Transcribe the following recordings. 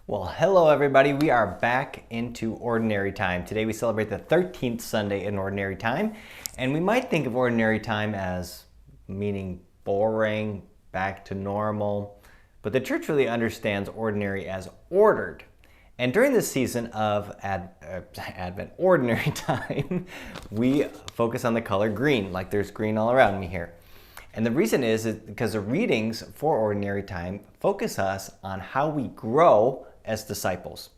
Well, hello everybody. We are back into Ordinary Time. Today we celebrate the 13th Sunday in Ordinary Time, and we might think of Ordinary Time as meaning boring, back to normal, but the church really understands ordinary as ordered. And during this season of Advent, Ordinary Time, we focus on the color green, like there's green all around me here. And the reason is because the readings for Ordinary Time focus us on how we grow as disciples.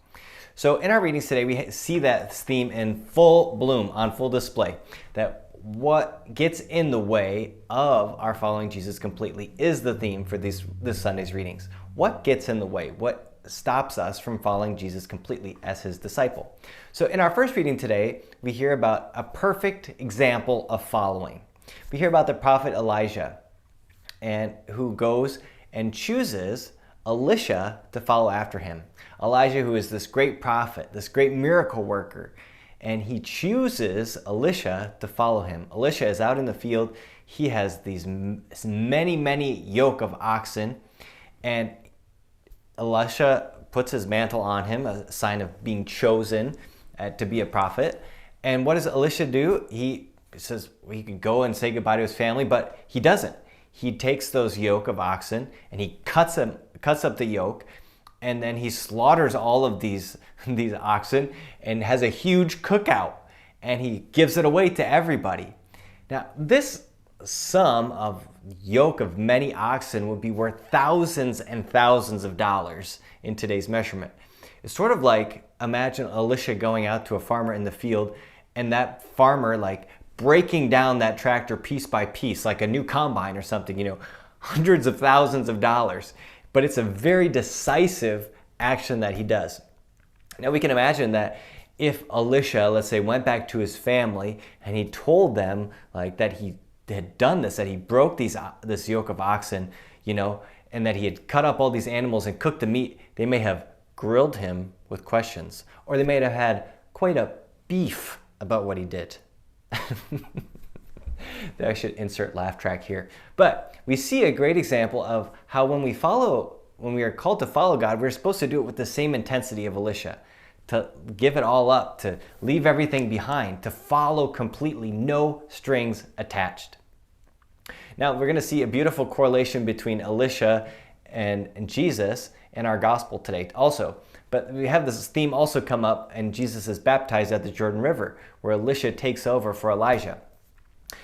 So in our readings today, we see that theme in full bloom, on full display, that what gets in the way of our following Jesus completely is the theme for this Sunday's readings. What gets in the way? What stops us from following Jesus completely as his disciple? So in our first reading today, we hear about a perfect example of following. We hear about the prophet Elijah, and who goes and chooses Elisha to follow after him. Elijah, who is this great prophet, this great miracle worker, and he chooses Elisha to follow him. Elisha is out in the field. He has these many yoke of oxen, and Elisha puts his mantle on him, a sign of being chosen to be a prophet. And what does Elisha do? He says he could go and say goodbye to his family, but he doesn't. He takes those yoke of oxen and he cuts up the yoke, and then he slaughters all of these oxen and has a huge cookout, and he gives it away to everybody. Now, this sum of yoke of many oxen would be worth thousands and thousands of dollars in today's measurement. It's sort of like, imagine Elisha going out to a farmer in the field, and that farmer breaking down that tractor piece by piece, like a new combine or something, hundreds of thousands of dollars. But it's a very decisive action that he does. Now we can imagine that if Elisha, let's say, went back to his family and he told them that he had done this, that he broke this yoke of oxen, and that he had cut up all these animals and cooked the meat, they may have grilled him with questions, or they may have had quite a beef about what he did. I should insert laugh track here. But we see a great example of how when we are called to follow God, we're supposed to do it with the same intensity of Elisha, to give it all up, to leave everything behind, to follow completely, no strings attached. Now we're going to see a beautiful correlation between Elisha and Jesus in our gospel today also. But we have this theme also come up, and Jesus is baptized at the Jordan River, where Elisha takes over for Elijah.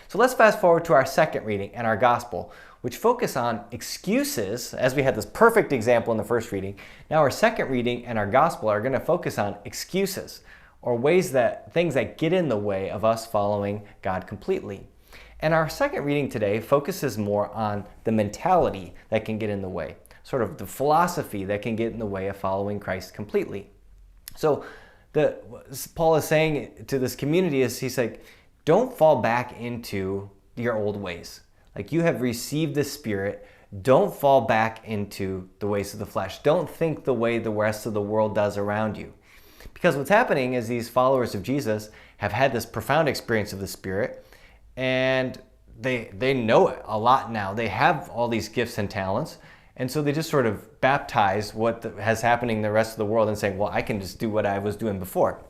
So let's fast forward to our second reading and our gospel, which focus on excuses, as we had this perfect example in the first reading. Now our second reading and our gospel are going to focus on excuses, or things that get in the way of us following God completely. And our second reading today focuses more on the mentality that can get in the way, sort of the philosophy that can get in the way of following Christ completely. So Paul is saying to this community, he's like, don't fall back into your old ways. Like, you have received the Spirit. Don't fall back into the ways of the flesh. Don't think the way the rest of the world does around you. Because what's happening is these followers of Jesus have had this profound experience of the Spirit, and they know it a lot now. They have all these gifts and talents, and so they just sort of baptize what has happening in the rest of the world and saying, well, I can just do what I was doing before.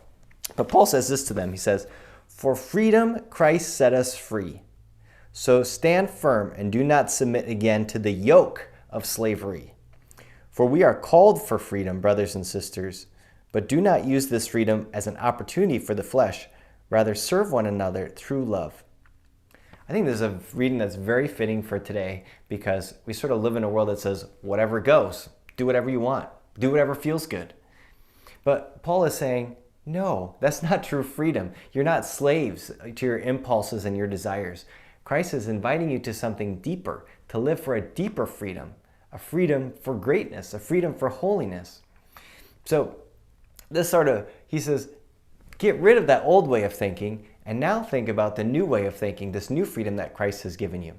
But Paul says this to them. He says, "For freedom Christ set us free. So stand firm and do not submit again to the yoke of slavery. For we are called for freedom, brothers and sisters, but do not use this freedom as an opportunity for the flesh. Rather, serve one another through love." I think this is a reading that's very fitting for today, because we sort of live in a world that says, whatever goes, do whatever you want, do whatever feels good. But Paul is saying, no, that's not true freedom. You're not slaves to your impulses and your desires. Christ is inviting you to something deeper, to live for a deeper freedom, a freedom for greatness, a freedom for holiness. So he says, get rid of that old way of thinking, and now think about the new way of thinking, this new freedom that Christ has given you.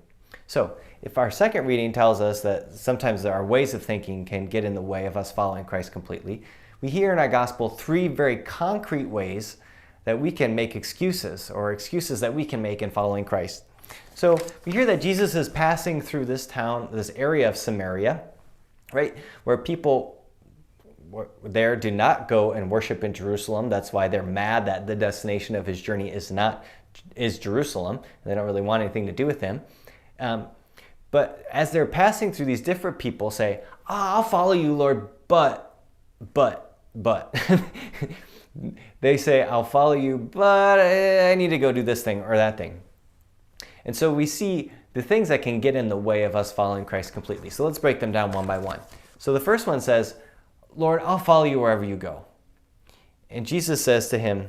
So if our second reading tells us that sometimes our ways of thinking can get in the way of us following Christ completely, we hear in our gospel three very concrete ways that we can make excuses, or excuses that we can make in following Christ. So we hear that Jesus is passing through this town, this area of Samaria, right, where people there do not go and worship in Jerusalem. That's why they're mad that the destination of his journey is Jerusalem. They don't really want anything to do with him. But as they're passing through, these different people say, I'll follow you, Lord, but. They say, I'll follow you, but I need to go do this thing or that thing. And so we see the things that can get in the way of us following Christ completely. So let's break them down one by one. So the first one says, Lord, I'll follow you wherever you go. And Jesus says to him,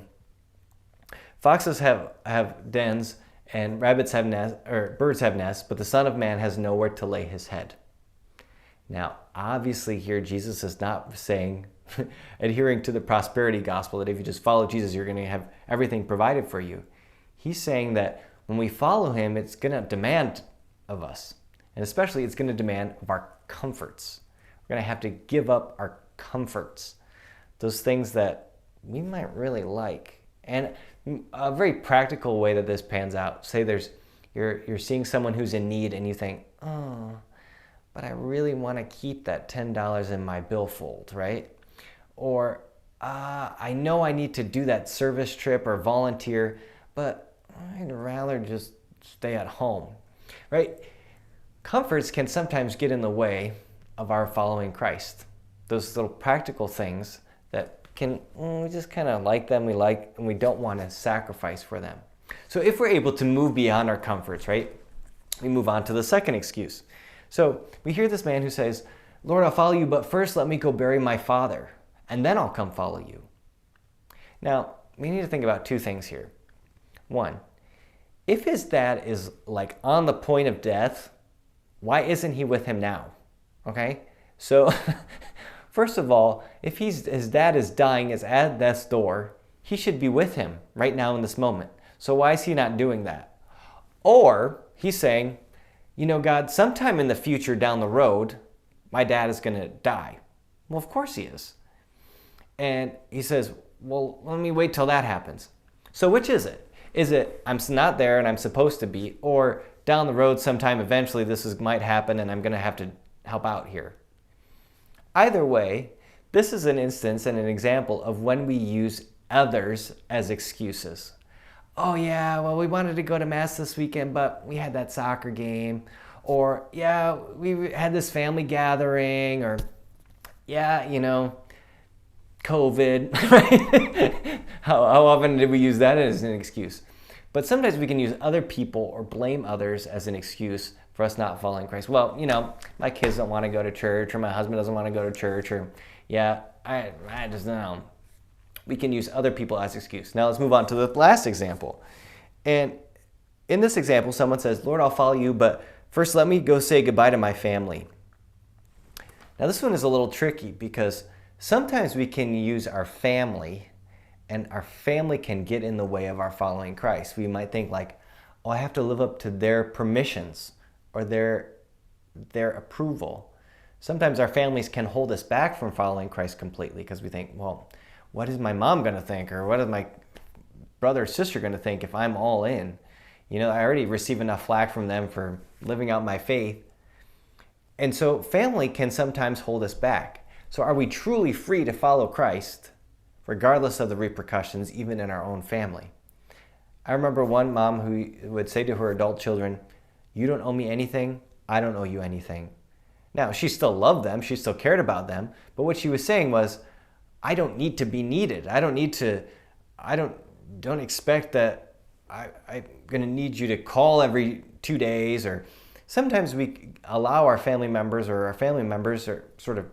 foxes have dens and rabbits have nests, or birds have nests, but the Son of Man has nowhere to lay his head. Now, obviously here Jesus is not saying, adhering to the prosperity gospel, that if you just follow Jesus, you're going to have everything provided for you. He's saying that when we follow him, it's going to demand of us. And especially it's going to demand of our comforts. We're going to have to give up our comforts. Those things that we might really like. And a very practical way that this pans out, say you're seeing someone who's in need and you think, oh, but I really want to keep that $10 in my billfold, right? Or I know I need to do that service trip or volunteer, but I'd rather just stay at home, right? Comforts can sometimes get in the way of our following Christ. Those little practical things that we just kind of like them, and we don't want to sacrifice for them. So if we're able to move beyond our comforts, right, we move on to the second excuse. So we hear this man who says, Lord, I'll follow you, but first let me go bury my father, and then I'll come follow you. Now, we need to think about two things here. One, if his dad is like on the point of death, why isn't he with him now? Okay? So, first of all, if his dad is dying, is at death's door, he should be with him right now in this moment. So why is he not doing that? Or he's saying, God, sometime in the future down the road, my dad is going to die. Well, of course he is. And he says, well, let me wait till that happens. So which is it? Is it I'm not there and I'm supposed to be, or down the road sometime eventually might happen and I'm going to have to help out here? Either way, this is an instance and an example of when we use others as excuses. Oh yeah, well, we wanted to go to Mass this weekend, but we had that soccer game. Or yeah, we had this family gathering. Or yeah, COVID. Right? How often did we use that as an excuse? But sometimes we can use other people or blame others as an excuse for us not following Christ. Well, my kids don't want to go to church, or my husband doesn't want to go to church, or yeah, I just don't know. We can use other people as excuse. Now let's move on to the last example. And in this example, someone says, Lord, I'll follow you, but first let me go say goodbye to my family. Now this one is a little tricky because sometimes we can use our family, and our family can get in the way of our following Christ. We might think like, oh, I have to live up to their permissions or their approval. Sometimes our families can hold us back from following Christ completely because we think, well, what is my mom going to think? Or what is my brother or sister going to think if I'm all in? I already receive enough flack from them for living out my faith. And so family can sometimes hold us back. So are we truly free to follow Christ regardless of the repercussions, even in our own family? I remember one mom who would say to her adult children, you don't owe me anything, I don't owe you anything. Now, she still loved them, she still cared about them, but what she was saying was, I don't need to be needed. I don't expect that I'm going to need you to call every 2 days. Or sometimes we allow our family members, or our family members are sort of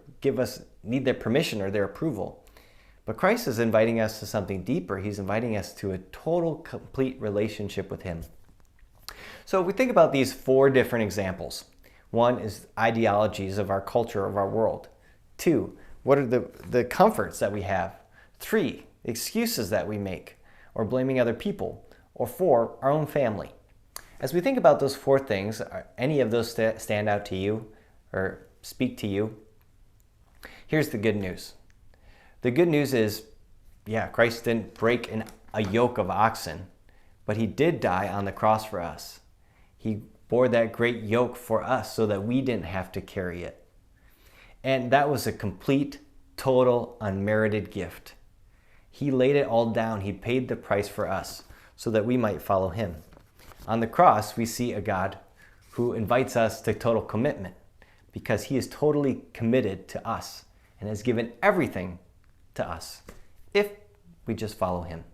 need their permission or their approval. But Christ is inviting us to something deeper. He's inviting us to a total, complete relationship with him. So we think about these 4 different examples. 1 is ideologies of our culture, of our world. 2, what are the comforts that we have? 3, excuses that we make, or blaming other people. Or 4, our own family. As we think about those 4 things, any of those stand out to you or speak to you? Here's the good news. The good news is, yeah, Christ didn't break a yoke of oxen, but he did die on the cross for us. He bore that great yoke for us so that we didn't have to carry it. And that was a complete, total unmerited gift. He laid it all down. He paid the price for us so that we might follow him. On the cross, we see a God who invites us to total commitment because he is totally committed to us and has given everything to us if we just follow him.